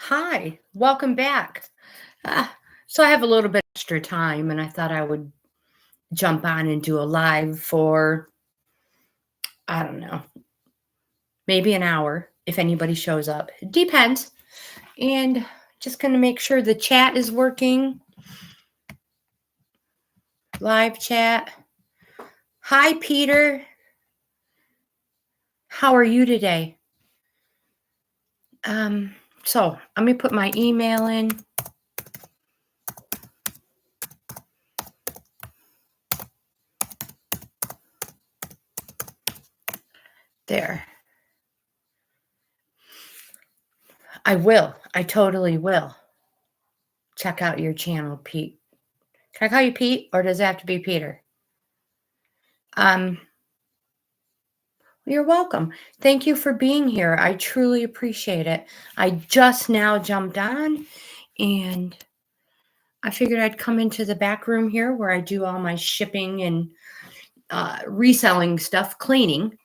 Hi, welcome back. So I have a little bit extra time, and I thought I would jump on and do a live for, I don't know, maybe an hour if anybody shows up. It depends. And just going to make sure the chat is working. Live chat. Hi, Peter. How are you today? So let me put my email in. There. I will. I totally will. Check out your channel, Pete. Can I call you Pete, or does it have to be Peter? You're welcome. Thank you for being here. I truly appreciate it. I just now jumped on, and I figured I'd come into the back room here where I do all my shipping and reselling stuff, cleaning.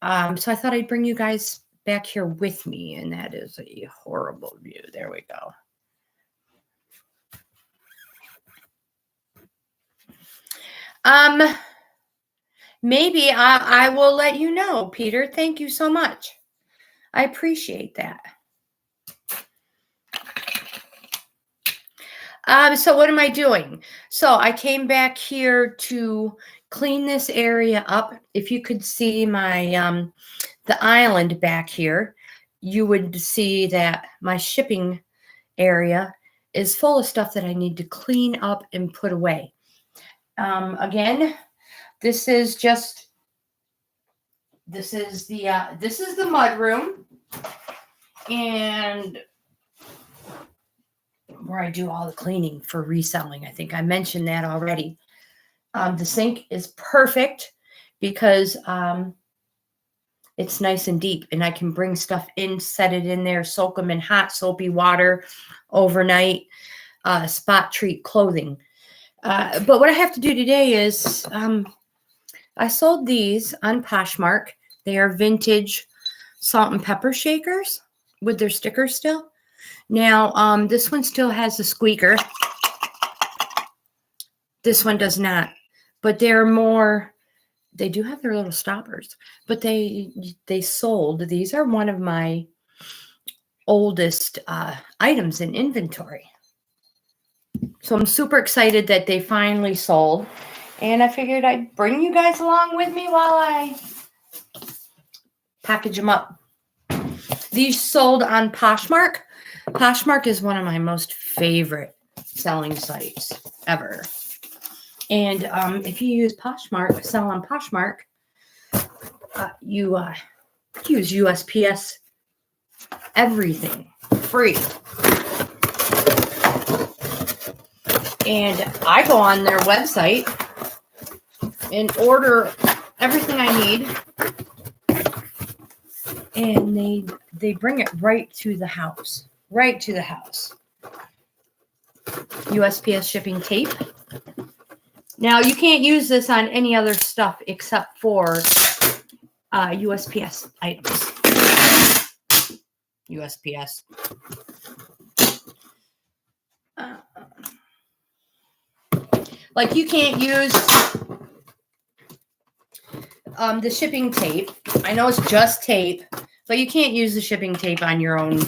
So I thought I'd bring you guys back here with me, and that is a horrible view. There we go. Maybe I will let you know, Peter. Thank you so much. I appreciate that. So what am I doing? So I came back here to clean this area up. If you could see my the island back here, you would see that my shipping area is full of stuff that I need to clean up and put away. Again, this is the mud room, and where I do all the cleaning for reselling. I think I mentioned that already. The sink is perfect because it's nice and deep, and I can bring stuff in, set it in there, soak them in hot soapy water overnight, spot treat clothing. But what I have to do today is I sold these on Poshmark. They are vintage salt and pepper shakers with their stickers still. Now, this one still has the squeaker. This one does not, but they're more, they do have their little stoppers, but they sold. These are one of my oldest items in inventory. So I'm super excited that they finally sold, and I figured I'd bring you guys along with me while I package them up. These sold on Poshmark. Poshmark is one of my most favorite selling sites ever. And if you use Poshmark, sell on Poshmark, you use USPS everything free. And I go on their website and order everything I need, and they bring it right to the house. Right to the house. USPS shipping tape. Now, you can't use this on any other stuff except for USPS items. USPS. Like, you can't use the shipping tape. I know it's just tape, but you can't use the shipping tape on your own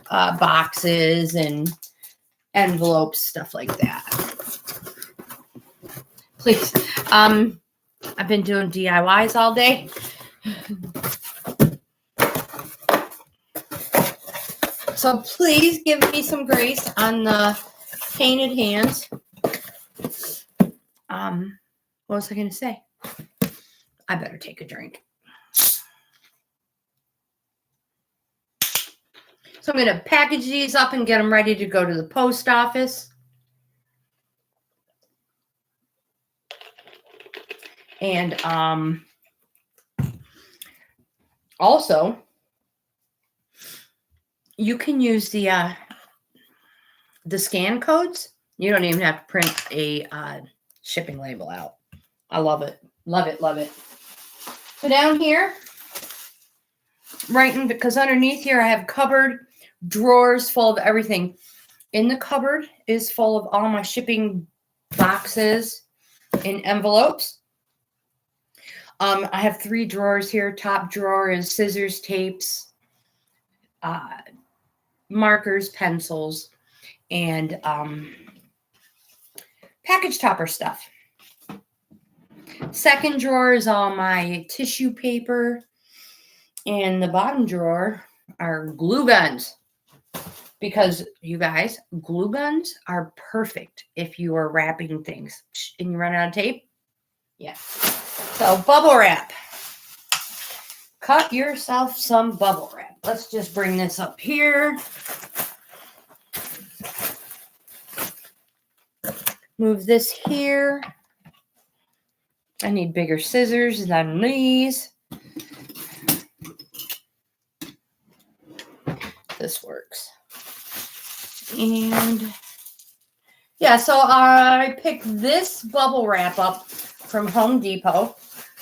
boxes and envelopes, stuff like that. Please. I've been doing DIYs all day. So please give me some grace on the painted hands. What was I going to say? I better take a drink. So I'm going to package these up and get them ready to go to the post office. And also, you can use the scan codes. You don't even have to print a shipping label out. I love it. Love it. Love it. So down here, right in, because underneath here I have cupboard drawers full of everything. In the cupboard is full of all my shipping boxes and envelopes. I have 3 drawers here. Top drawer is scissors, tapes, markers, pencils, and package topper stuff. Second drawer is all my tissue paper. And the bottom drawer are glue guns. Because, you guys, glue guns are perfect if you are wrapping things and you run out of tape. Yeah. So, bubble wrap. Cut yourself some bubble wrap. Let's just bring this up here. Move this here. I need bigger scissors than these. This works. And yeah, so I picked this bubble wrap up from Home Depot.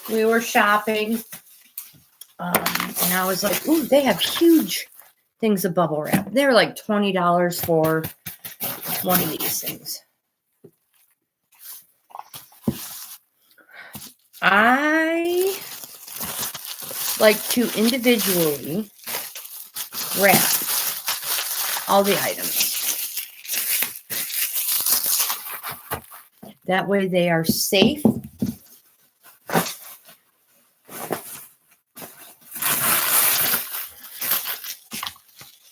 We were shopping, and I was like, ooh, they have huge things of bubble wrap. They were like $20 for one of these things. I like to individually wrap all the items. That way they are safe.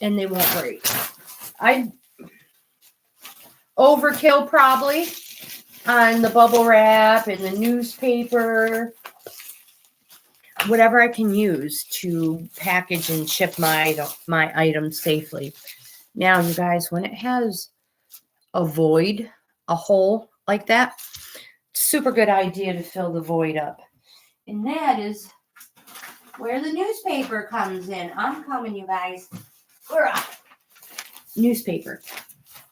And they won't break. I overkill probably on the bubble wrap and the newspaper. Whatever I can use to package and ship my items safely. Now, you guys, when it has a void, a hole like that, super good idea to fill the void up. And that is where the newspaper comes in. I'm coming, you guys. We're up. Newspaper.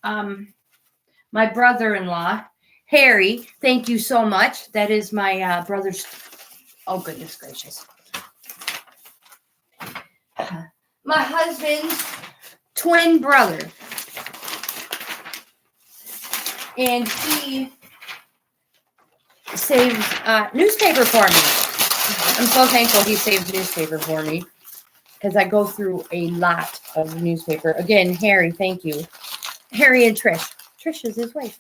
My brother-in-law, Harry, thank you so much. That is my brother's. Oh, goodness gracious. My husband's twin brother. And he saved newspaper for me. I'm so thankful he saved newspaper for me because I go through a lot of newspaper. Again, Harry, thank you. Harry and Trish. Trish is his wife.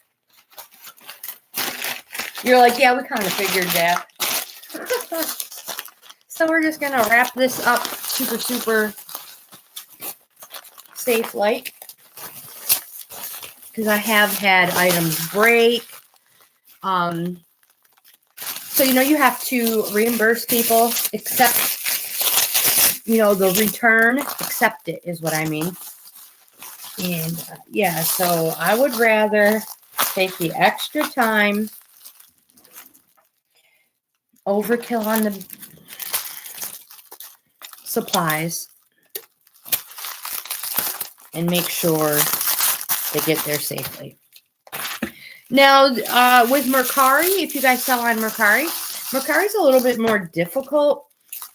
You're like, yeah, we kind of figured that. So we're just going to wrap this up super, super safe like. Because I have had items break. So, you have to reimburse people, accept, the return, accept it is what I mean. And yeah, so I would rather take the extra time, overkill on the supplies, and make sure they get there safely. Now, with Mercari, if you guys sell on Mercari, Mercari's a little bit more difficult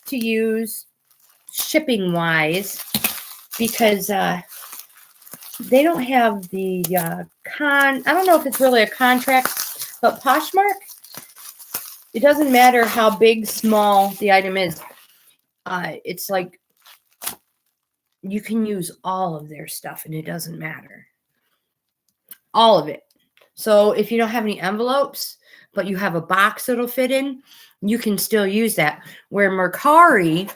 to use shipping-wise because they don't have the I don't know if it's really a contract, but Poshmark, it doesn't matter how big, small the item is. It's like you can use all of their stuff and it doesn't matter. All of it. So if you don't have any envelopes, but you have a box that'll fit in, you can still use that. Where Mercari,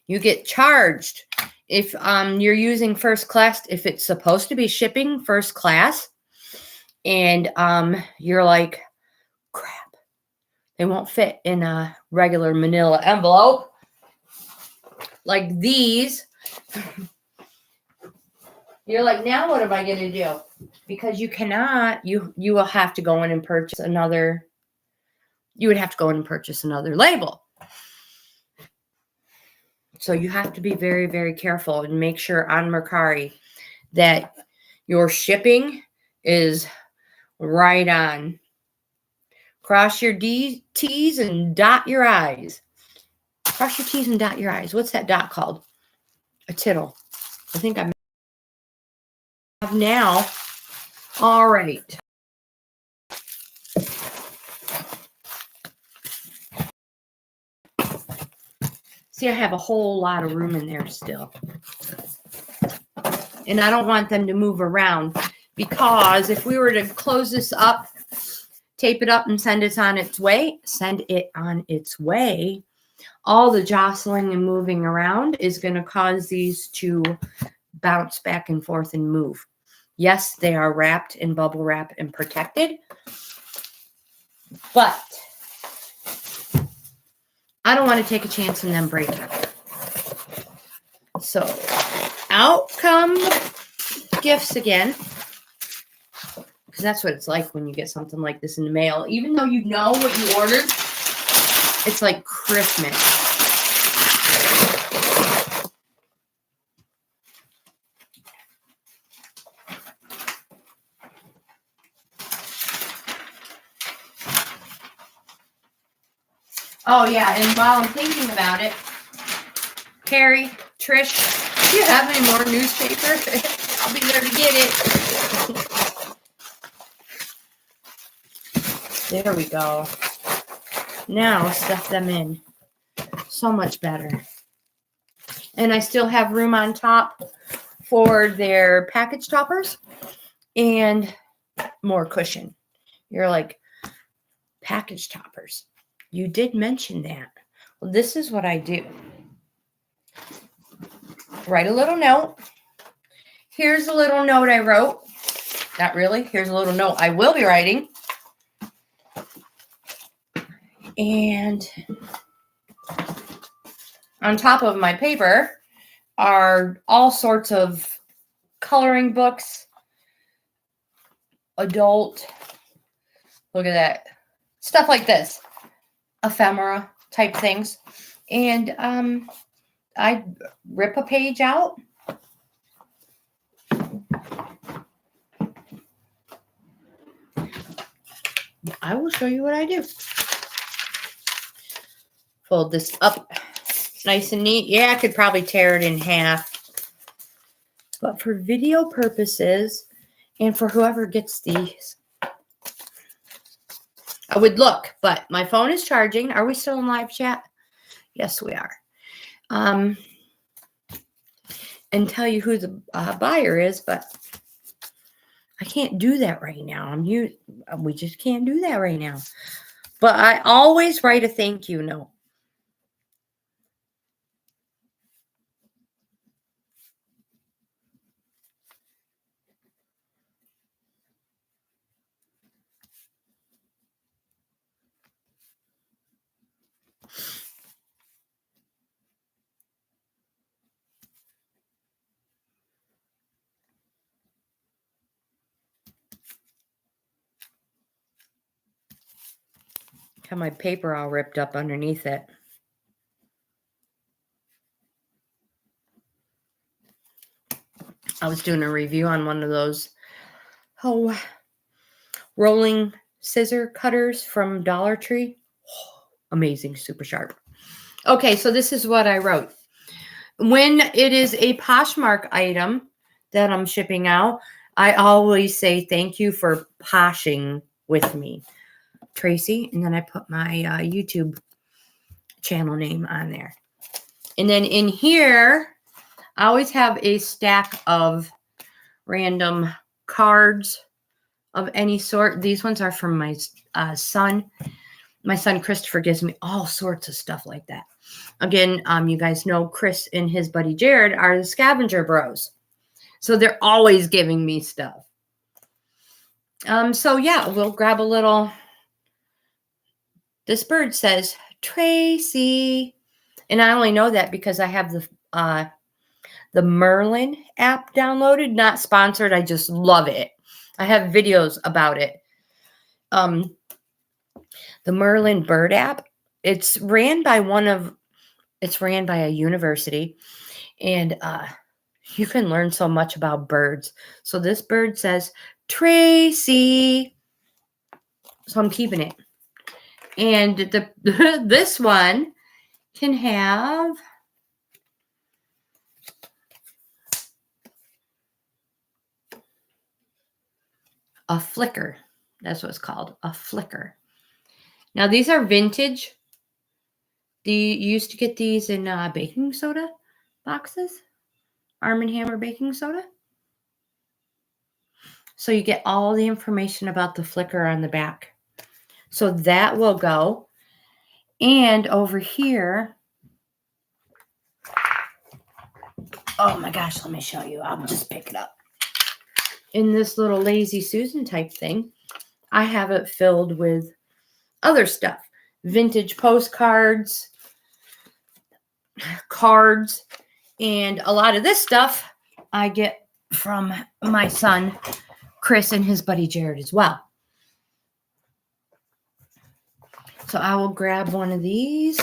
you get charged if you're using first class, if it's supposed to be shipping first class, and you're like, crap, they won't fit in a regular manila envelope like these. You're like, now what am I going to do? Because you cannot, you will have to go in and purchase another, you would have to go in and purchase another label. So you have to be very, very careful and make sure on Mercari that your shipping is right on. Cross your T's and dot your I's. Cross your T's and dot your I's. What's that dot called? A tittle. I think I have now. All right. See, I have a whole lot of room in there still. And I don't want them to move around, because if we were to close this up, tape it up, and send it on its way, all the jostling and moving around is going to cause these to bounce back and forth and move. Yes, they are wrapped in bubble wrap and protected, but I don't want to take a chance in them breaking. So out come the gifts again, because that's what it's like when you get something like this in the mail. Even though you know what you ordered, it's like Christmas. Oh, yeah, and while I'm thinking about it, Carrie, Trish, do you have any more newspaper? I'll be there to get it. There we go. Now stuff them in. So much better. And I still have room on top for their package toppers and more cushion. You're like, package toppers. You did mention that. Well, this is what I do. Write a little note. Here's a little note I wrote. Not really. Here's a little note I will be writing. And on top of my paper are all sorts of coloring books, adult, look at that, stuff like this, ephemera type things. And I rip a page out. I will show you what I do. Fold this up nice and neat. Yeah, I could probably tear it in half. But for video purposes and for whoever gets these, I would look, but my phone is charging. Are we still in live chat? Yes, we are. And tell you who the buyer is, but I can't do that right now. We just can't do that right now. But I always write a thank you note. Got my paper all ripped up underneath it. I was doing a review on one of those rolling scissor cutters from Dollar Tree. Amazing, super sharp. Okay, so this is what I wrote. When it is a Poshmark item that I'm shipping out, I always say thank you for poshing with me, Tracy. And then I put my YouTube channel name on there. And then in here, I always have a stack of random cards of any sort. These ones are from my son. My son Christopher gives me all sorts of stuff like that. Again, you guys know Chris and his buddy Jared are the scavenger bros. So they're always giving me stuff. So yeah, we'll grab a little. This bird says, Tracy. And I only know that because I have the Merlin app downloaded. Not sponsored. I just love it. I have videos about it. The Merlin Bird app. It's ran by a university, and you can learn so much about birds. So this bird says, Tracy. So I'm keeping it. And this one can have a flicker. That's what it's called, a flicker. Now, these are vintage. You used to get these in baking soda boxes, Arm & Hammer baking soda. So you get all the information about the flicker on the back. So that will go. And over here, oh my gosh, let me show you. I'll just pick it up. In this little Lazy Susan type thing, I have it filled with other stuff. Vintage postcards, cards, and a lot of this stuff I get from my son, Chris, and his buddy Jared as well. So I will grab one of these.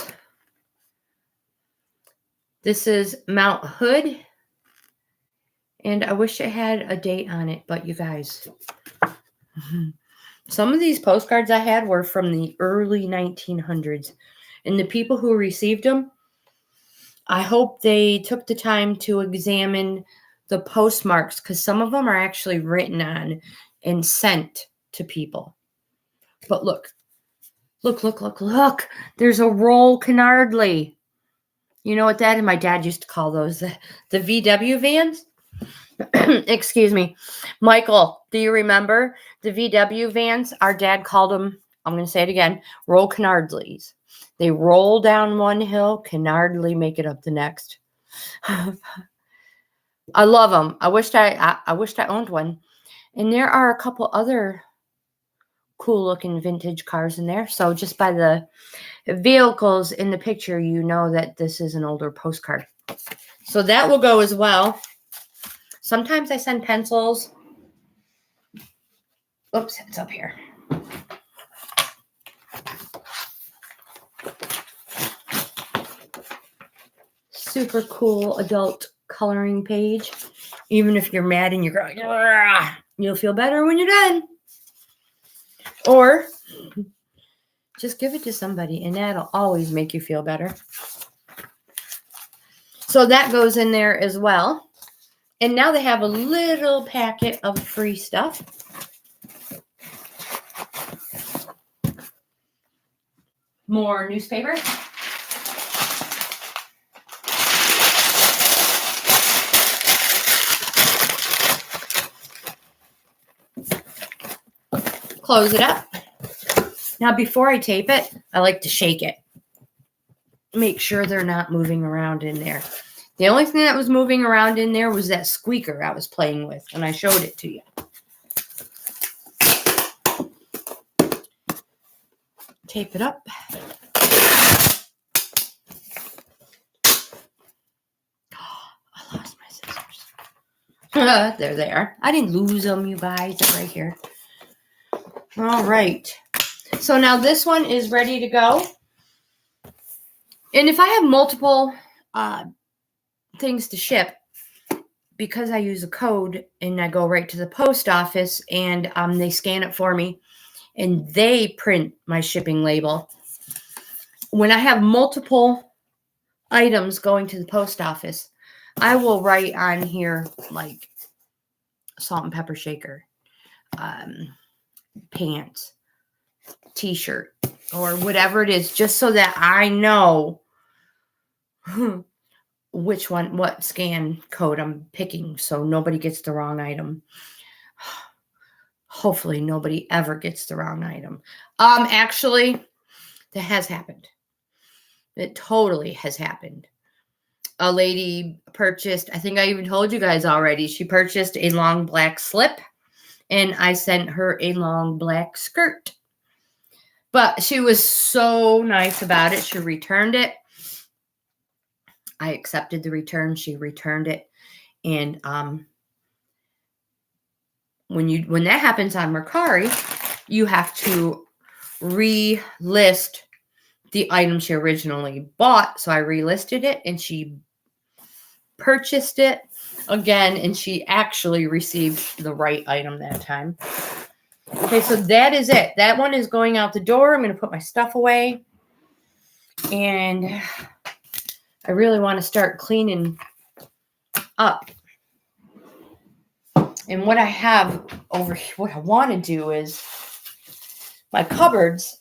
This is Mount Hood. And I wish it had a date on it, but you guys, some of these postcards I had were from the early 1900s. And the people who received them, I hope they took the time to examine the postmarks, because some of them are actually written on and sent to people. But look. There's a roll canardly. You know what that is? My dad used to call those the VW vans. Excuse me. Michael, do you remember the VW vans? Our dad called them, I'm going to say it again, roll canardlies. They roll down one hill, canardly make it up the next. I love them. I wished I owned one. And there are a couple other cool looking vintage cars in there. So just by the vehicles in the picture, you know that this is an older postcard. So that will go as well. Sometimes I send pencils. Oops, it's up here. Super cool adult coloring page. Even if you're mad and you're going, you'll feel better when you're done. Or just give it to somebody and that'll always make you feel better. So that goes in there as well. And now they have a little packet of free stuff. More newspaper. Close it up. Now, before I tape it, I like to shake it. Make sure they're not moving around in there. The only thing that was moving around in there was that squeaker I was playing with, and I showed it to you. Tape it up. Oh, I lost my scissors. There they are. I didn't lose them, you guys. They're right here. All right. So now this one is ready to go. And if I have multiple things to ship, because I use a code and I go right to the post office and they scan it for me and they print my shipping label. When I have multiple items going to the post office, I will write on here like salt and pepper shaker, pants, t-shirt, or whatever it is, just so that I know which one, what scan code I'm picking, so nobody gets the wrong item. Hopefully nobody ever gets the wrong item. Actually, that has happened. It totally has happened. A lady purchased, I think I even told you guys already, she purchased a long black slip and I sent her a long black skirt. But she was so nice about it. She returned it. I accepted the return. She returned it. And when that happens on Mercari, you have to relist the item she originally bought. So I relisted it and she purchased it again and she actually received the right item that time. Okay, so that is it. That one is going out the door. I'm going to put my stuff away. And I really want to start cleaning up. And what I have over here, what I want to do is my cupboards,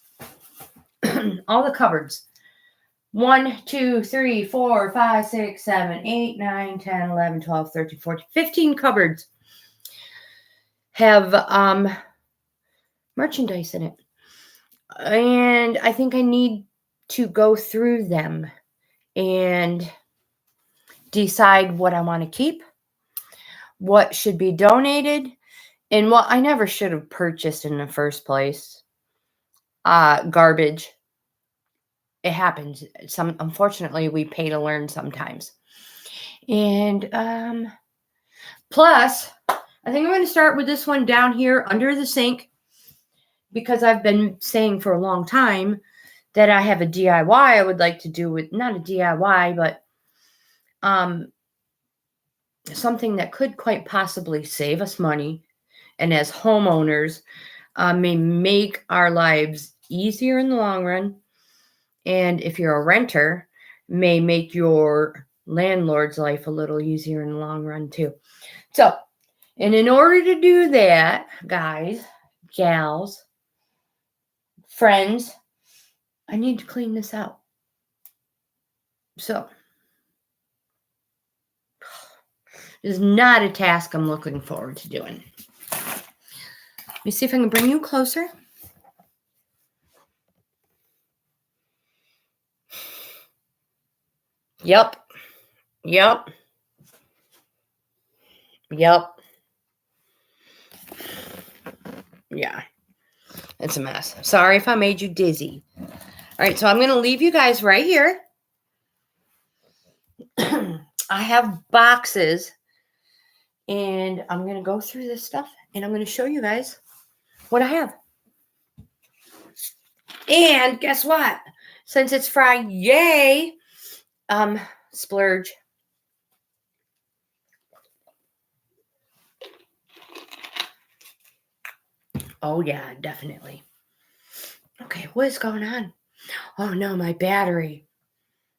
all the cupboards. 1, 2, 3, 4, 5, 6, 7, 8, 9, 10, 11, 12, 13, 14, 15 cupboards have merchandise in it. And I think I need to go through them and decide what I want to keep, what should be donated, and what I never should have purchased in the first place. Garbage. It happens. Unfortunately, we pay to learn sometimes. And plus, I think I'm going to start with this one down here under the sink, because I've been saying for a long time that I have a DIY I would like to do with, not a DIY, but something that could quite possibly save us money, and as homeowners may make our lives easier in the long run. And if you're a renter, may make your landlord's life a little easier in the long run too. So, and in order to do that, guys, gals, friends, I need to clean this out. So, this is not a task I'm looking forward to doing. Let me see if I can bring you closer. Yep. Yeah. It's a mess. Sorry if I made you dizzy. All right, so I'm going to leave you guys right here. I have boxes, and I'm going to go through this stuff, and I'm going to show you guys what I have. And guess what? Since it's Friday, splurge. Oh, yeah, definitely. Okay, what is going on? Oh, no, my battery.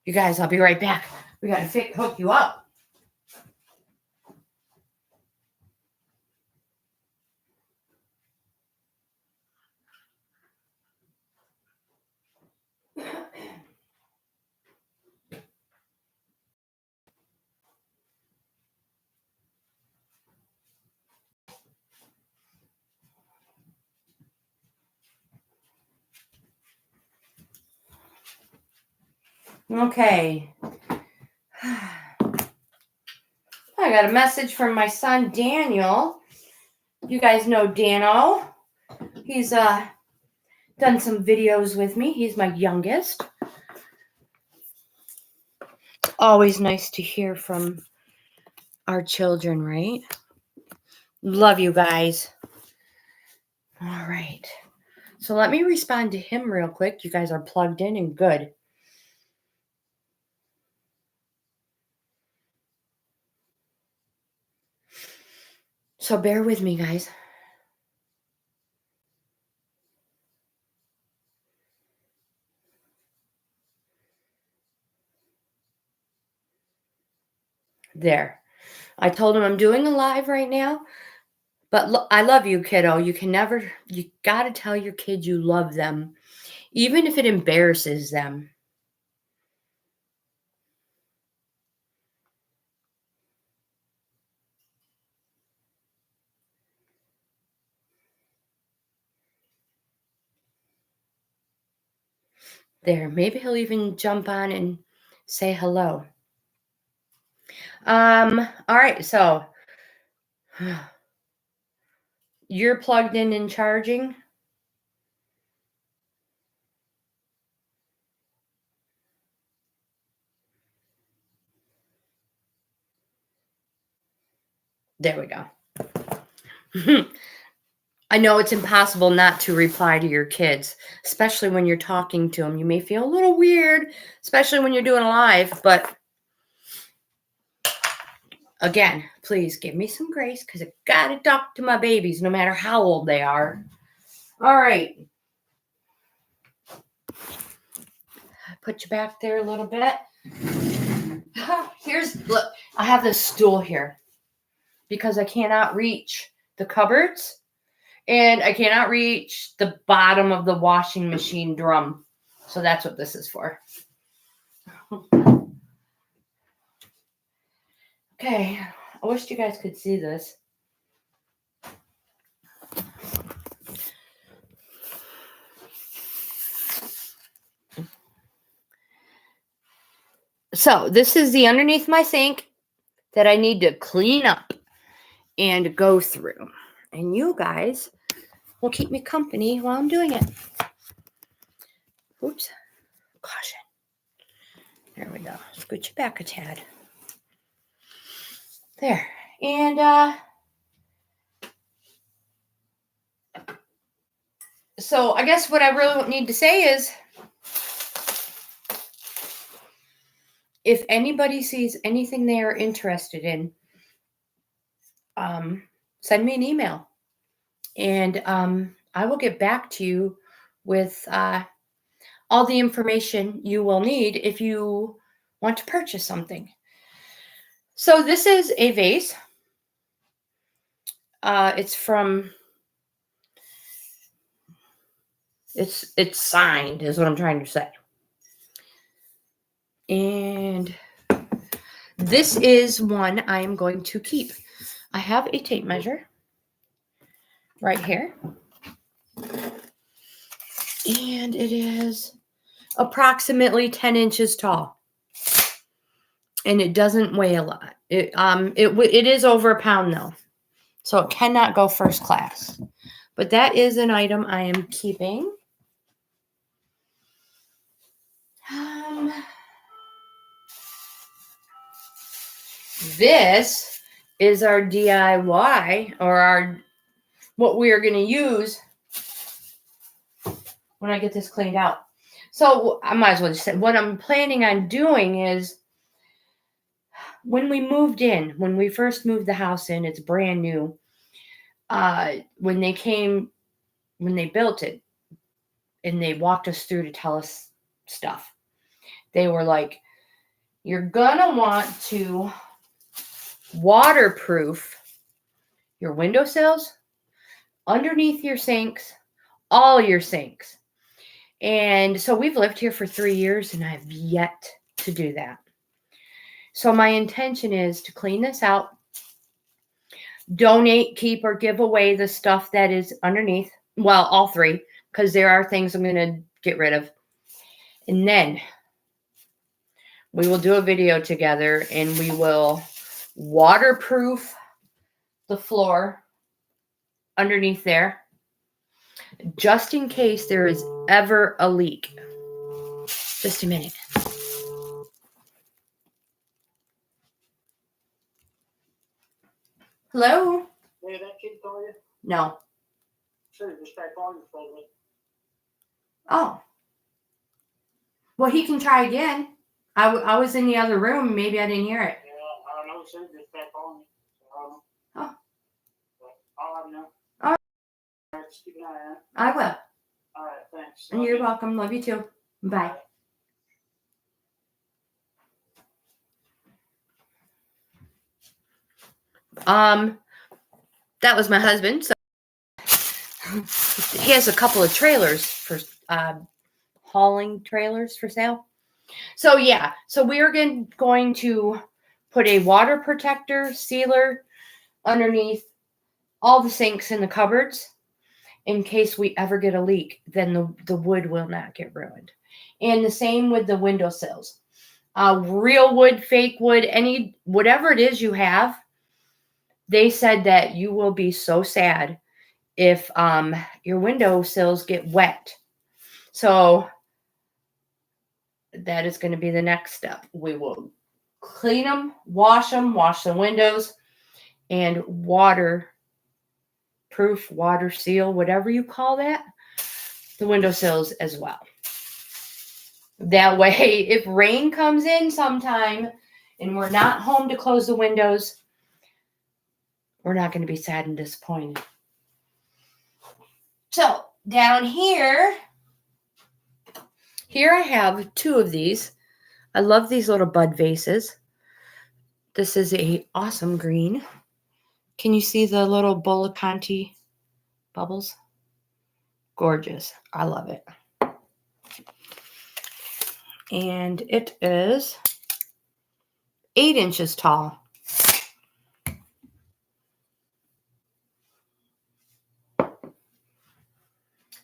You guys, I'll be right back. We got to hook you up. Okay. I got a message from my son, Daniel. You guys know Dano. He's done some videos with me. He's my youngest. Always nice to hear from our children, right? Love you guys. All right. So let me respond to him real quick. You guys are plugged in and good. So bear with me, guys. There. I told him I'm doing a live right now. But I love you, kiddo. You got to tell your kids you love them, even if it embarrasses them. There, maybe he'll even jump on and say hello. All right, so you're plugged in and charging. There we go. I know it's impossible not to reply to your kids, especially when you're talking to them. You may feel a little weird, especially when you're doing a live, but again, please give me some grace, because I got to talk to my babies no matter how old they are. All right. Put you back there a little bit. Look, I have this stool here. because I cannot reach the cupboards and I cannot reach the bottom of the washing machine drum. So that's what this is for. Okay, I wish you guys could see this. So this is the underneath my sink that I need to clean up and go through. And you guys will keep me company while I'm doing it. Oops. Caution. There we go. Scooch it back a tad. There. And so I guess what I really need to say is, if anybody sees anything they are interested in, send me an email. And I will get back to you with all the information you will need if you want to purchase something. So this is a vase. It's from, it's signed is what I'm trying to say. And this is one I am going to keep. I have a tape measure right here. And it is approximately 10 inches tall. And it doesn't weigh a lot. It is over a pound though. So it cannot go first class. But that is an item I am keeping. This is our DIY, or what we are going to use when I get this cleaned out. So I might as well just say what I'm planning on doing is, when we first moved the house in, it's brand new. When they built it and they walked us through to tell us stuff, they were like, you're gonna want to waterproof your windowsills, underneath your sinks, all your sinks. And so we've lived here for 3 years and I've yet to do that. So my intention is to clean this out, donate, keep, or give away the stuff that is underneath. Well, all three, because there are things I'm going to get rid of. And then we will do a video together and we will waterproof the floor underneath there, just in case there is ever a leak. Just a minute. Hello? Hey, that kid call you? No. Sure, just try calling for me. Oh. Well, he can try again. I was in the other room. Maybe I didn't hear it. Yeah, I don't know, sir, just try calling me. So, Oh. I'll have know. All right. All right, just keep an eye on it. I will. All right, thanks. And you're welcome. Love you too. Bye. That was my husband. So he has a couple of trailers for hauling trailers for sale. So yeah, so we're going to put a water protector sealer underneath all the sinks in the cupboards in case we ever get a leak. Then the wood will not get ruined. And the same with the windowsills. Real wood, fake wood, whatever it is you have. They said that you will be so sad if your windowsills get wet. So that is going to be the next step. We will clean them, wash the windows, and waterproof, water seal, whatever you call that, the windowsills as well. That way, if rain comes in sometime and we're not home to close the windows, we're not going to be sad and disappointed. So down here I have 2 of these. I love these little bud vases. This is a awesome green. Can you see the little Bohippian bubbles? Gorgeous. I love it. And it is 8 inches tall.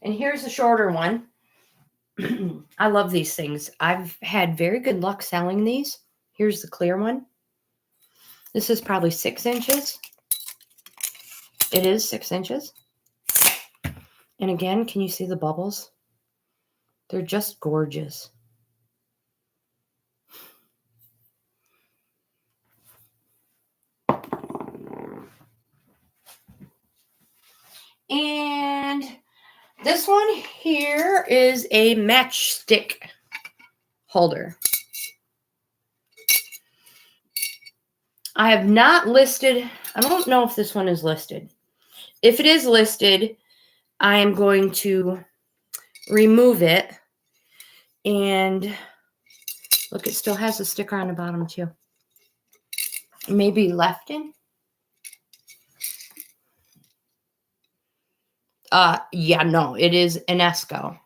And here's a shorter one. I love these things. I've had very good luck selling these. Here's the clear one. This is probably 6 inches. It is 6 inches. And again, can you see the bubbles? They're just gorgeous. And this one here is a matchstick holder. I have not listed, I don't know if this one is listed. If it is listed, I am going to remove it. And look, it still has a sticker on the bottom too. Maybe left in. Yeah, no, it is an Esco.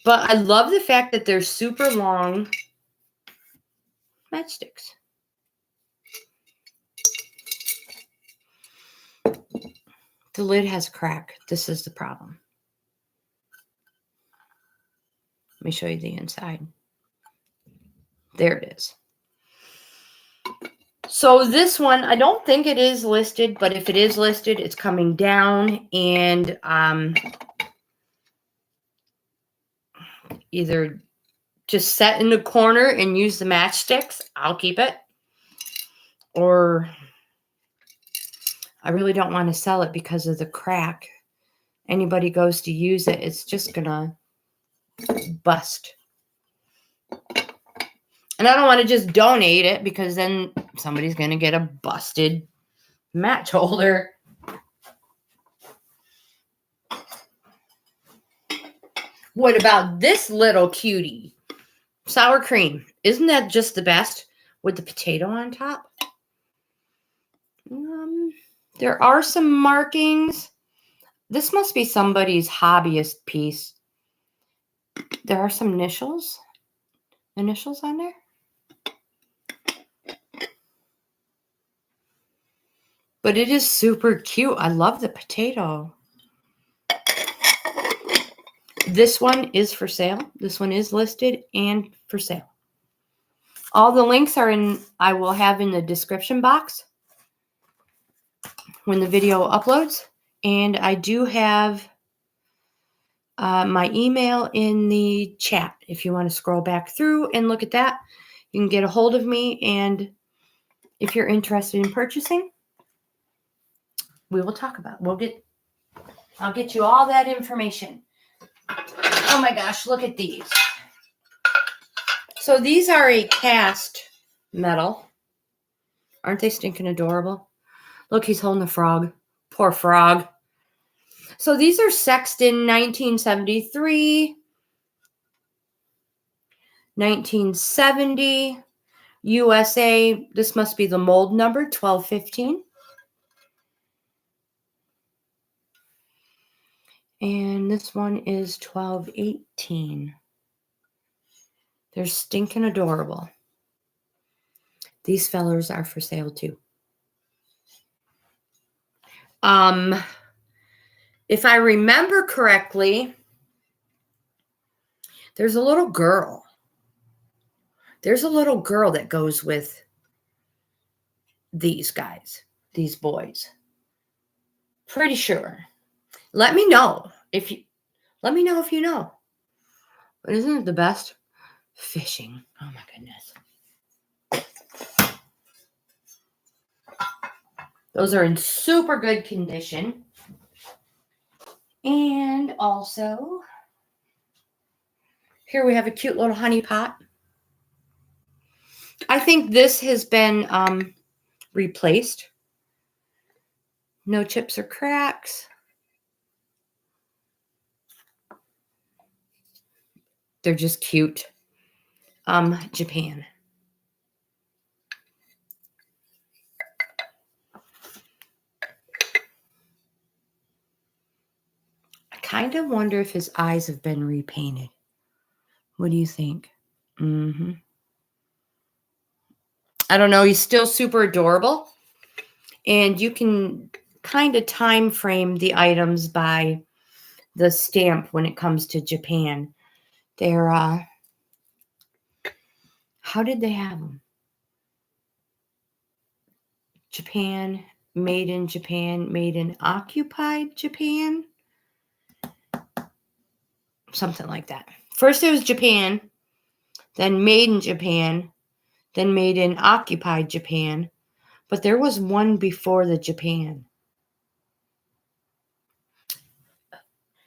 But I love the fact that they're super long matchsticks. The lid has a crack. This is the problem. Let me show you the inside. There it is. So this one, I don't think it is listed, but if it is listed, it's coming down, and either just set in the corner and use the matchsticks. I'll keep it. Or I really don't want to sell it because of the crack. Anybody goes to use it, it's just gonna bust. And I don't want to just donate it because then somebody's gonna get a busted match holder. What about this little cutie? Sour cream. Isn't that just the best with the potato on top? There are some markings. This must be somebody's hobbyist piece. There are some initials on there. But it is super cute. I love the potato. This one is for sale. This one is listed and for sale. All the links are I will have in the description box when the video uploads. And I do have my email in the chat. If you want to scroll back through and look at that, you can get a hold of me. And if you're interested in purchasing, we will talk about it. I'll get you all that information. Oh my gosh, look at these. So these are a cast metal. Aren't they stinking adorable? Look, he's holding a frog. Poor frog. So these are Sexton 1973, 1970, USA. This must be the mold number, 1215. And this one is 1218. They're stinking adorable. These fellers are for sale too. If I remember correctly, there's a little girl. There's a little girl that goes with these guys, these boys. Pretty sure. Let me know if you know. But isn't it the best? Fishing. Oh my goodness. Those are in super good condition. And also, here we have a cute little honey pot. I think this has been replaced. No chips or cracks. They're just cute. Japan. kind of wonder if his eyes have been repainted. What do you think? I don't know. He's still super adorable. And you can kind of time frame the items by the stamp when it comes to Japan. They're, how did they have them? Japan, made in occupied Japan. Something like that. First it was Japan, then made in Japan, then made in occupied Japan. But there was one before the Japan.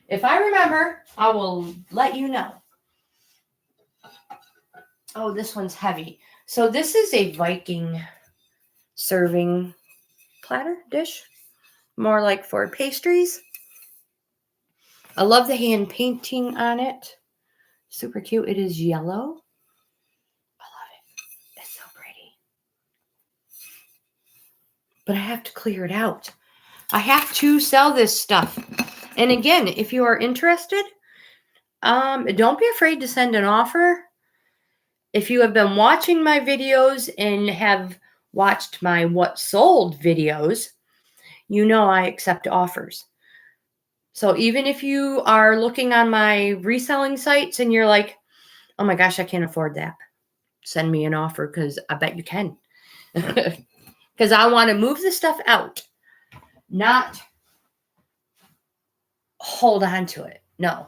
If I remember, I will let you know. Oh, this one's heavy. So this is a Viking serving platter dish. More like for pastries. I love the hand painting on it. Super cute. It is yellow. I love it. It's so pretty. But I have to clear it out. I have to sell this stuff. And again, if you are interested, don't be afraid to send an offer. If you have been watching my videos and have watched my what sold videos, you know I accept offers. So even if you are looking on my reselling sites and you're like, oh my gosh, I can't afford that, send me an offer because I bet you can. Because I want to move the stuff out, not hold on to it. No,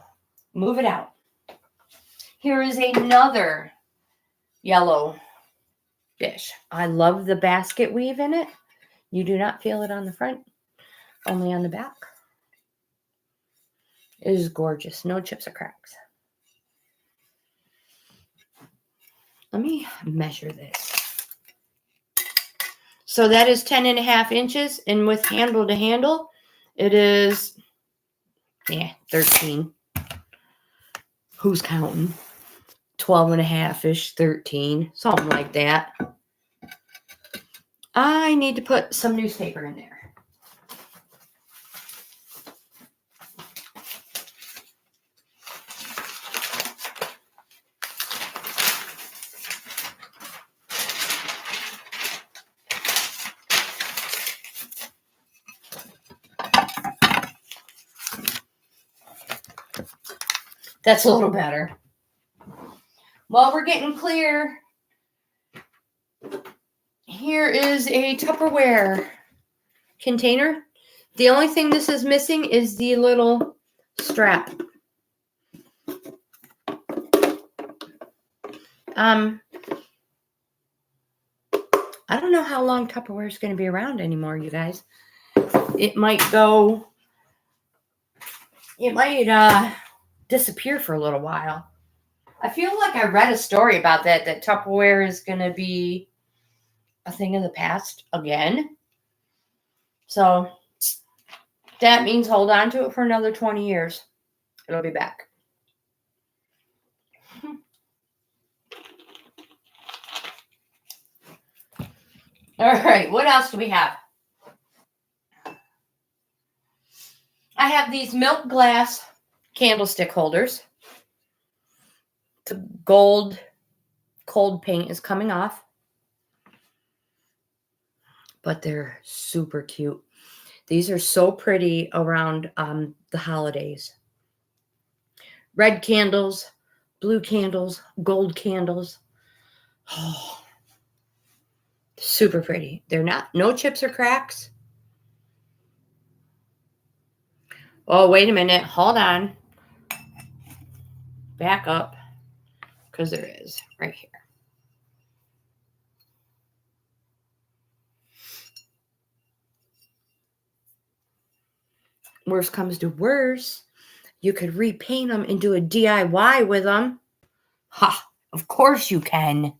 move it out. Here is another yellow dish. I love the basket weave in it. You do not feel it on the front, only on the back. It is gorgeous. No chips or cracks. Let me measure this. So that is 10.5 inches. And with handle to handle, it is, 13. Who's counting? 12.5-ish, 13, something like that. I need to put some newspaper in there. That's a little better. Well, we're getting clear. Here is a Tupperware container. The only thing this is missing is the little strap. I don't know how long Tupperware is going to be around anymore, you guys. It might disappear for a little while. I feel like I read a story about that Tupperware is going to be a thing of the past again. So that means hold on to it for another 20 years. It'll be back. All right, what else do we have? I have these milk glass candlestick holders. The gold cold paint is coming off. But they're super cute. These are so pretty around the holidays. Red candles, blue candles, gold candles. Oh, super pretty. They're no chips or cracks. Oh, wait a minute. Hold on. Back up. Because there is right here. Worst comes to worse, you could repaint them and do a DIY with them. Ha! Of course you can.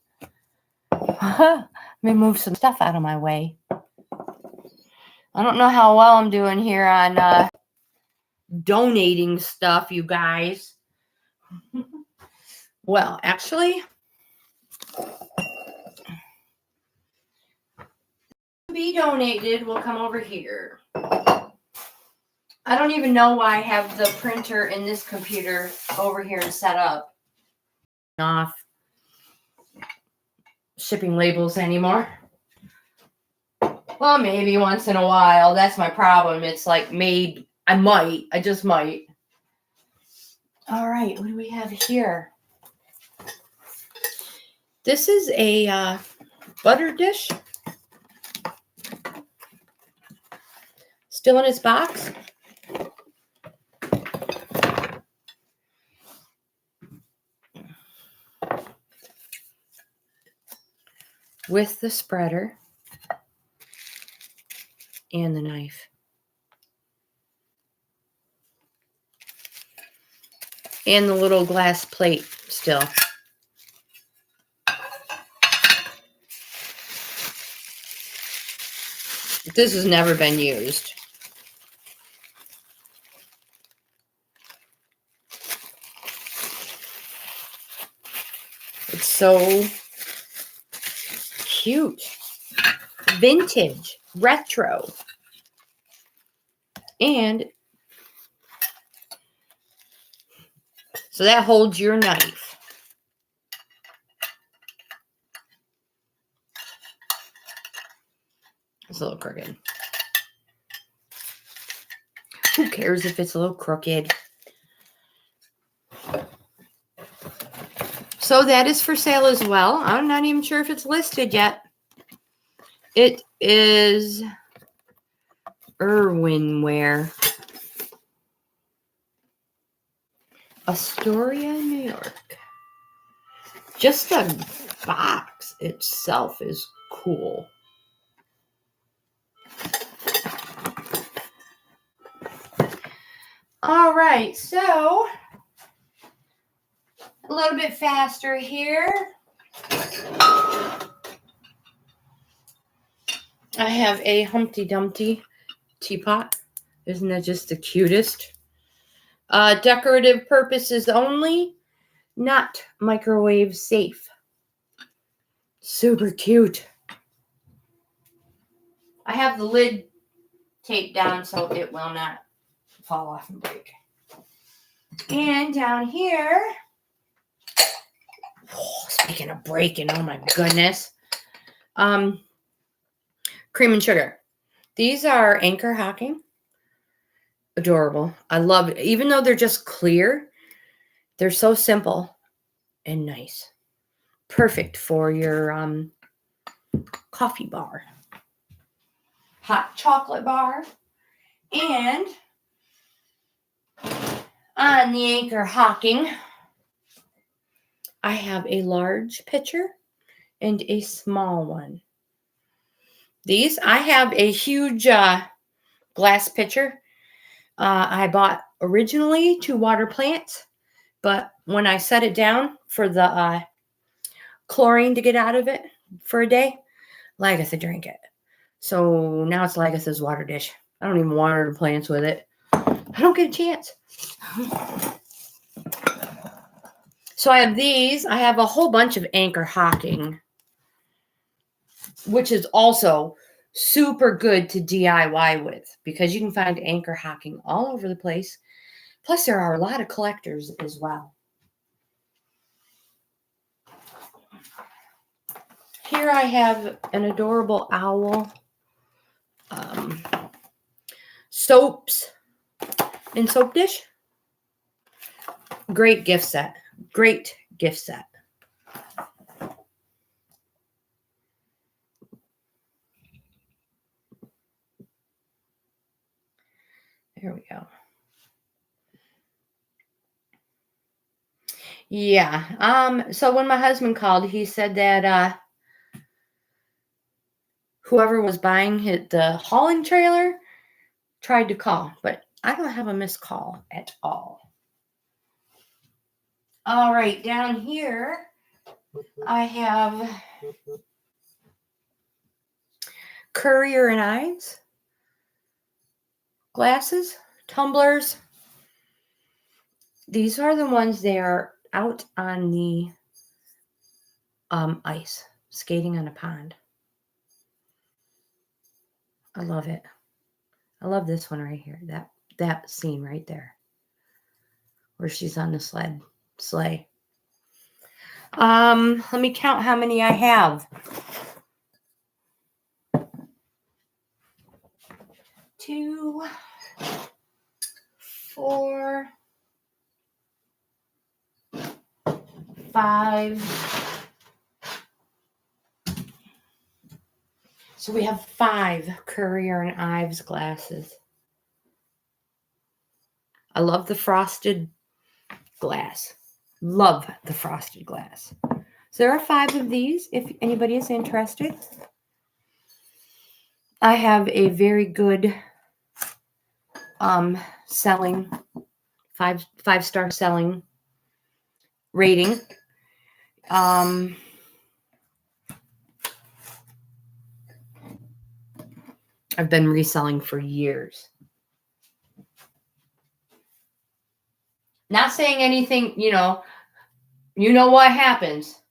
Let me move some stuff out of my way. I don't know how well I'm doing here on donating stuff, you guys. Well, actually, be donated will come over here. I don't even know why I have the printer in this computer over here and set up. Off shipping labels anymore. Well, maybe once in a while. That's my problem. It's like I just might. All right, what do we have here? This is a butter dish. Still in its box. With the spreader and the knife. And the little glass plate still. This has never been used. It's so cute. Vintage. Retro. And so that holds your knife. It's a little crooked. Who cares if it's a little crooked? So that is for sale as well. I'm not even sure if it's listed yet. It is Irwinware. Astoria, New York. Just the box itself is cool. All right, so a little bit faster here. I have a Humpty Dumpty teapot. Isn't that just the cutest? Decorative purposes only, not microwave safe. Super cute. I have the lid taped down so it will not fall off and break. And down here, speaking of breaking, oh my goodness. Cream and sugar. These are anchor hocking. Adorable. I love it. Even though they're just clear, they're so simple and nice. Perfect for your coffee bar. Hot chocolate bar. And on the anchor hocking, I have a large pitcher and a small one. These, I have a huge glass pitcher. I bought originally to water plants, but when I set it down for the chlorine to get out of it for a day, Lagatha drank it. So now it's Lagatha's water dish. I don't even water the plants with it. I don't get a chance. So I have these. I have a whole bunch of anchor hocking, which is also super good to DIY with because you can find anchor hocking all over the place. Plus, there are a lot of collectors as well. Here I have an adorable owl. Soaps and soap dish. Great gift set. Great gift set. There we go. Yeah. So when my husband called, he said that whoever was buying the hauling trailer tried to call, but I don't have a missed call at all. All right, down here, I have Currier and Ives, glasses, tumblers. These are the ones they are out on the ice, skating on a pond. I love it. I love this one right here. that scene right there where she's on the sleigh. Let me count how many I have. 2, 4, 5. So we have 5 Currier and Ives glasses. I love the frosted glass. Love the frosted glass. So there are 5 of these if anybody is interested. I have a very good selling 5-star selling rating. I've been reselling for years. Not saying anything, you know what happens,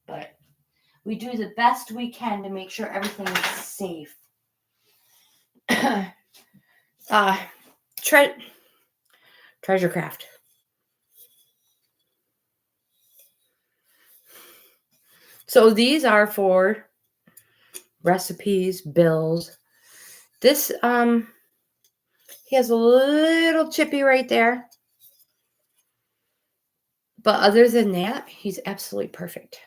but we do the best we can to make sure everything is safe. Treasure craft. So these are for recipes, bills. This he has a little chippy right there. But other than that, he's absolutely perfect.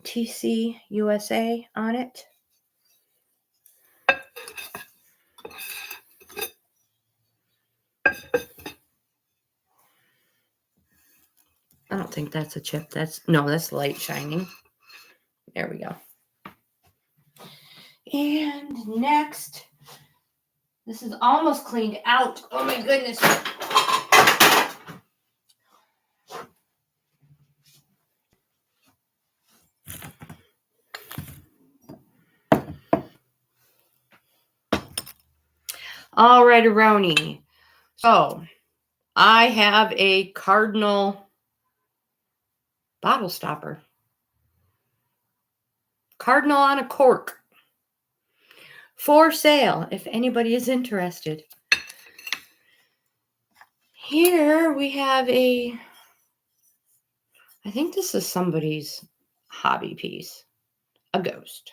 TC USA on it. I don't think that's a chip. That's light shining. There we go. And next, this is almost cleaned out. Oh my goodness. All right, Aroni. So I have a Cardinal bottle stopper. Cardinal on a cork. For sale, if anybody is interested. Here we have I think this is somebody's hobby piece. A ghost.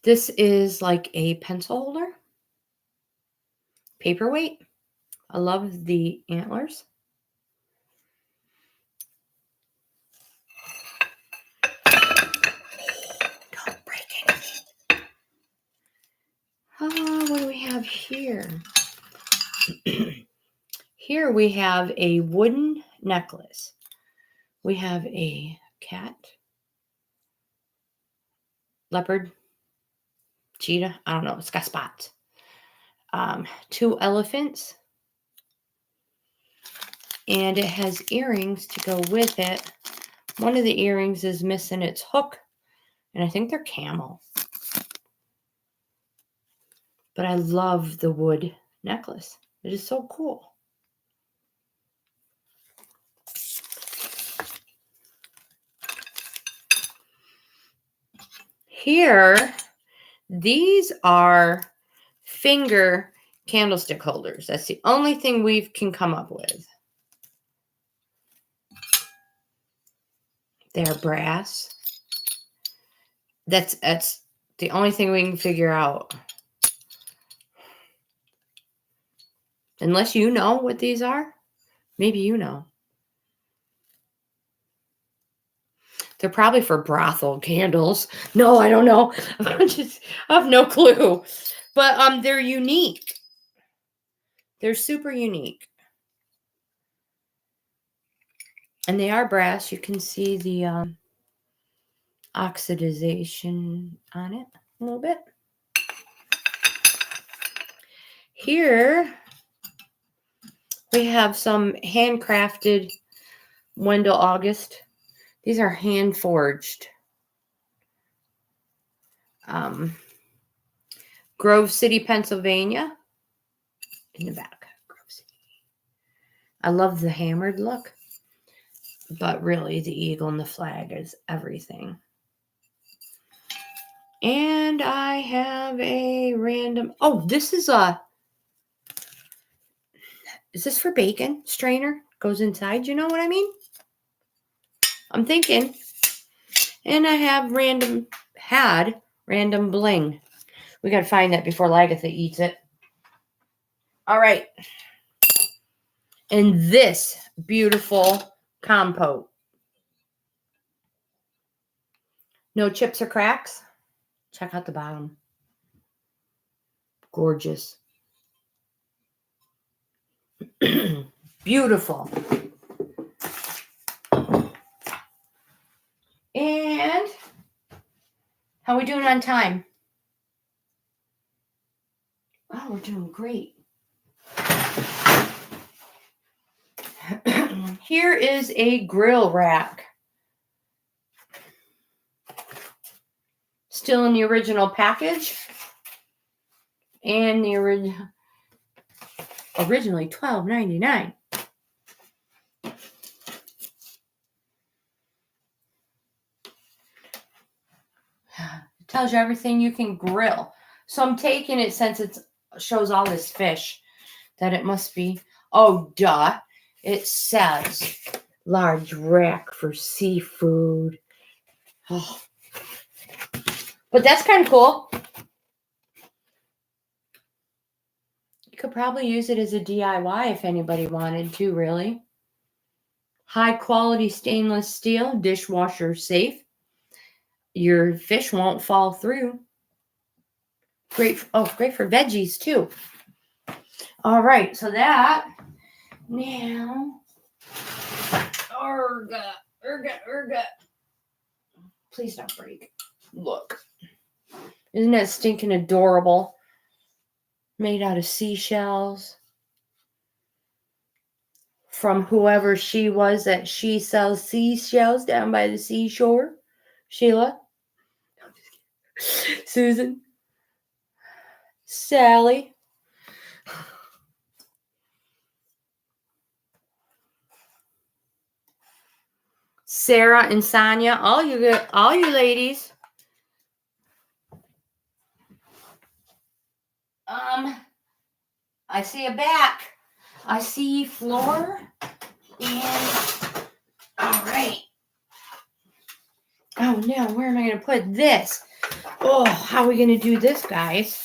This is like a pencil holder. Paperweight. I love the antlers. Don't break it. What do we have here? Here we have a wooden necklace. We have a cat, leopard, cheetah. I don't know. It's got spots. 2 elephants. And it has earrings to go with it. One of the earrings is missing its hook. And I think they're camel. But I love the wood necklace. It is so cool. Here, these are finger candlestick holders. That's the only thing we can come up with. They're brass. That's the only thing we can figure out. Unless you know what these are. Maybe you know. They're probably for brothel candles. No, I don't know. I have no clue. But they're unique. They're super unique. And they are brass. You can see the oxidization on it a little bit. Here we have some handcrafted Wendell August. These are hand forged. Grove City, Pennsylvania. In the back, Grove City. I love the hammered look, but really the eagle and the flag is everything. And I have a random, this is this for bacon? Strainer goes inside, you know what I mean? I'm thinking. And I have random bling. We got to find that before Lagatha eats it. All right. And this beautiful compote. No chips or cracks. Check out the bottom. Gorgeous. Beautiful. And how are we doing on time? Oh, we're doing great. Here is a grill rack. Still in the original package. And the originally $12.99. It tells you everything you can grill. So I'm taking it, since it shows all this fish, that it must be, oh duh, it says large rack for seafood. Oh. But that's kind of cool. You could probably use it as a DIY if anybody wanted to, really. High quality stainless steel, dishwasher safe. Your fish won't fall through. Great for veggies too. All right, so that now, erga. Please don't break. Look, isn't that stinking adorable? Made out of seashells. From whoever she was that she sells seashells down by the seashore. Sheila. Susan. Sally. Sarah and Sonia. All you ladies. I see a back. I see floor. And all right. Oh no, where am I going to put this? Oh, how are we going to do this, guys?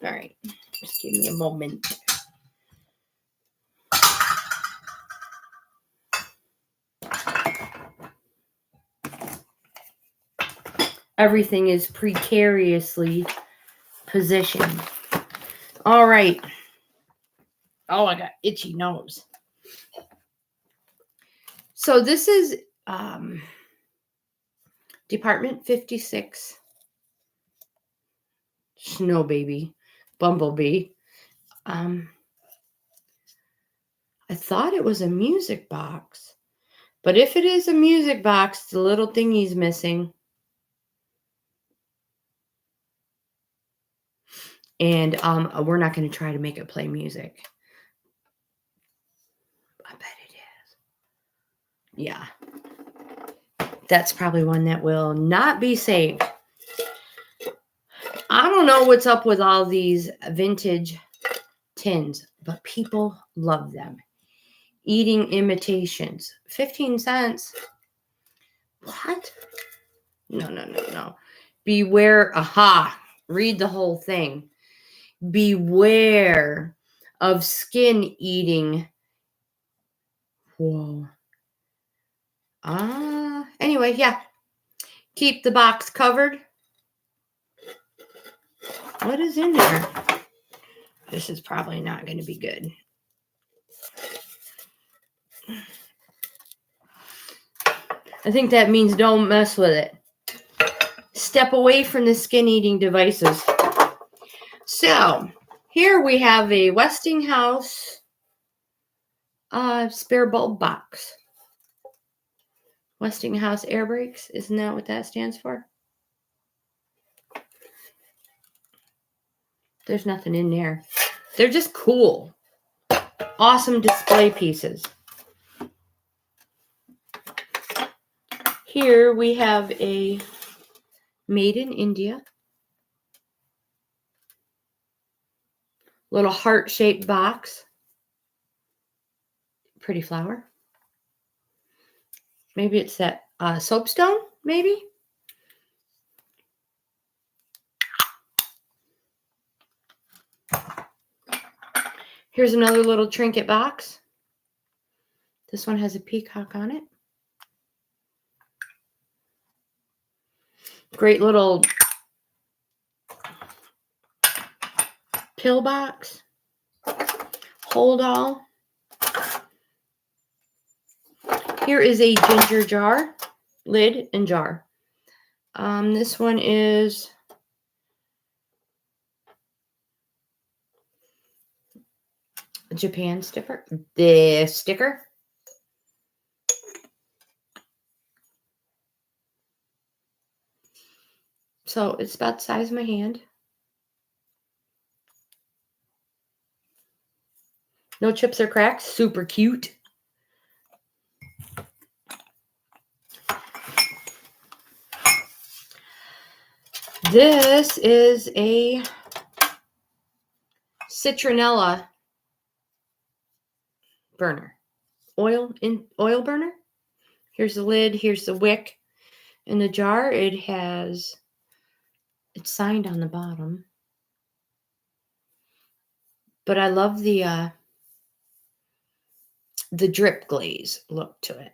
All right, just give me a moment. Everything is precariously positioned. All right. Oh, I got itchy nose. So this is Department 56. Snow Baby. Bumblebee. I thought it was a music box. But if it is a music box, the little thingy's missing. And we're not going to try to make it play music. I bet it is. Yeah. That's probably one that will not be saved. I don't know what's up with all these vintage tins, but people love them. Eating imitations. 15 cents. What? No. Beware. Aha. Read the whole thing. Beware of skin eating. Whoa. Anyway, yeah. Keep the box covered. What is in there? This is probably not going to be good. I think that means don't mess with it. Step away from the skin-eating devices. So, here we have a Westinghouse spare bulb box. Westinghouse air brakes. Isn't that what that stands for? There's nothing in there. They're just cool. Awesome display pieces. Here we have a Made in India. Little heart-shaped box. Pretty flower. Maybe it's that soapstone, maybe? Here's another little trinket box. This one has a peacock on it. Great little pill box. Hold all. Here is a ginger jar, lid and jar. This one is a Japan sticker. The sticker. So it's about the size of my hand. No chips or cracks. Super cute. This is a citronella burner. Oil burner. Here's the lid. Here's the wick. In the jar, it's signed on the bottom. But I love the drip glaze look to it.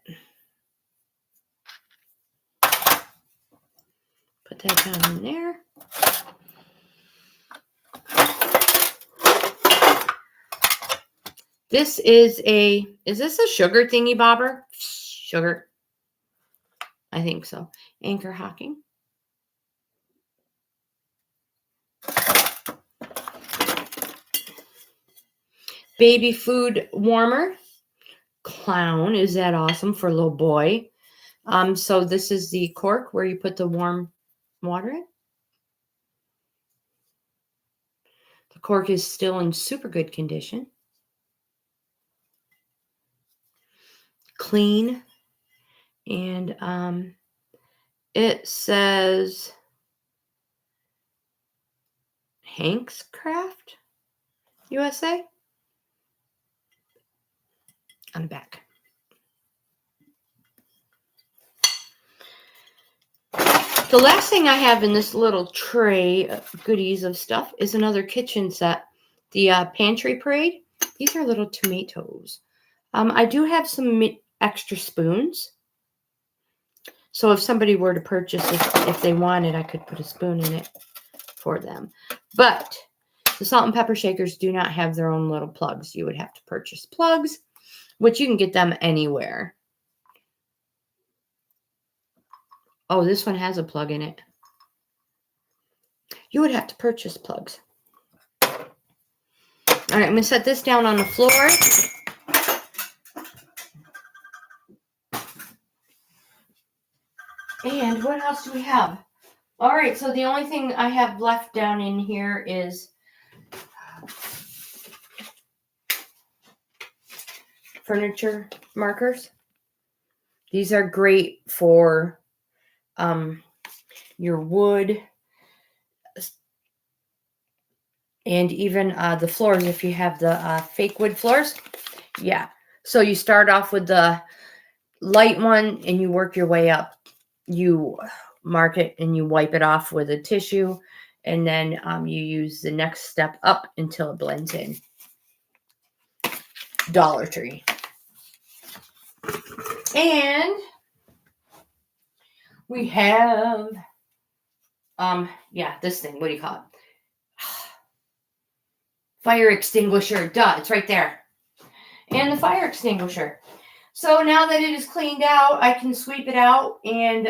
Put that down in there. This is this a sugar thingy bobber? Sugar. I think so. Anchor hocking. Baby food warmer. Clown. Is that awesome for a little boy? So this is the cork where you put the warm water in. The cork is still in super good condition. Clean. And it says Hank's Craft USA on the back. The last thing I have in this little tray of goodies of stuff is another kitchen set. The Pantry Parade. These are little tomatoes. I do have some extra spoons. So if somebody were to purchase this, if they wanted, I could put a spoon in it for them. But the salt and pepper shakers do not have their own little plugs. You would have to purchase plugs, which you can get them anywhere. Oh, this one has a plug in it. You would have to purchase plugs. All right, I'm going to set this down on the floor. And what else do we have? All right, so the only thing I have left down in here is furniture markers. These are great for your wood and even the floors if you have the fake wood floors. Yeah, so you start off with the light one and you work your way up. You mark it and you wipe it off with a tissue, and then you use the next step up until it blends in. Dollar Tree. And we have this thing, what do you call it? Fire extinguisher. Duh, it's right there. And the fire extinguisher. So now that it is cleaned out, I can sweep it out and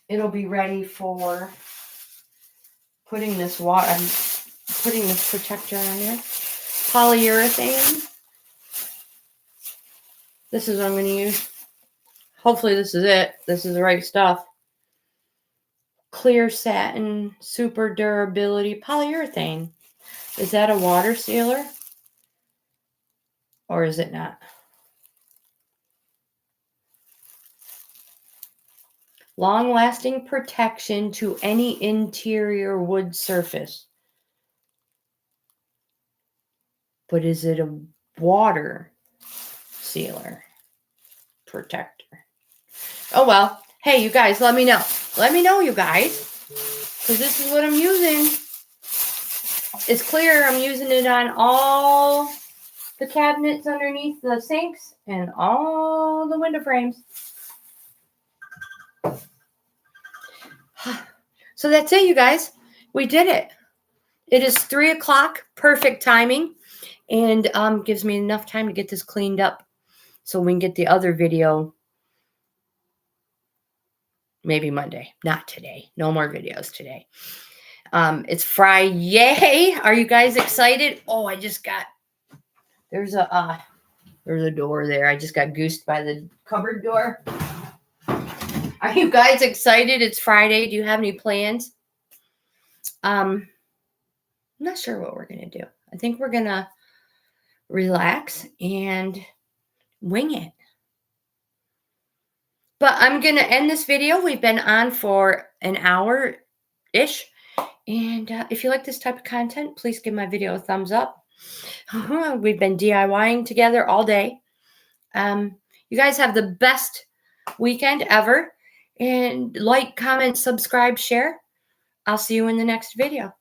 it'll be ready for putting this putting this protector on there. Polyurethane. This is what I'm going to use. Hopefully this is it. This is the right stuff. Clear satin, super durability polyurethane. Is that a water sealer? Or is it not? Long-lasting protection to any interior wood surface. But is it a water sealer protector? Oh, well. Hey, you guys, let me know. Let me know, you guys. Because this is what I'm using. It's clear I'm using it on all the cabinets underneath the sinks and all the window frames. So that's it, you guys. We did it. It is 3 o'clock. Perfect timing. And gives me enough time to get this cleaned up so we can get the other video maybe Monday. Not today. No more videos today. It's Friday. Yay! Are you guys excited? Oh, I just got... There's a door there. I just got goosed by the cupboard door. Are you guys excited? It's Friday. Do you have any plans? I'm not sure what we're going to do. I think we're going to relax and wing it. But I'm going to end this video. We've been on for an hour-ish. And if you like this type of content, please give my video a thumbs up. We've been DIYing together all day. You guys have the best weekend ever. And like, comment, subscribe, share. I'll see you in the next video.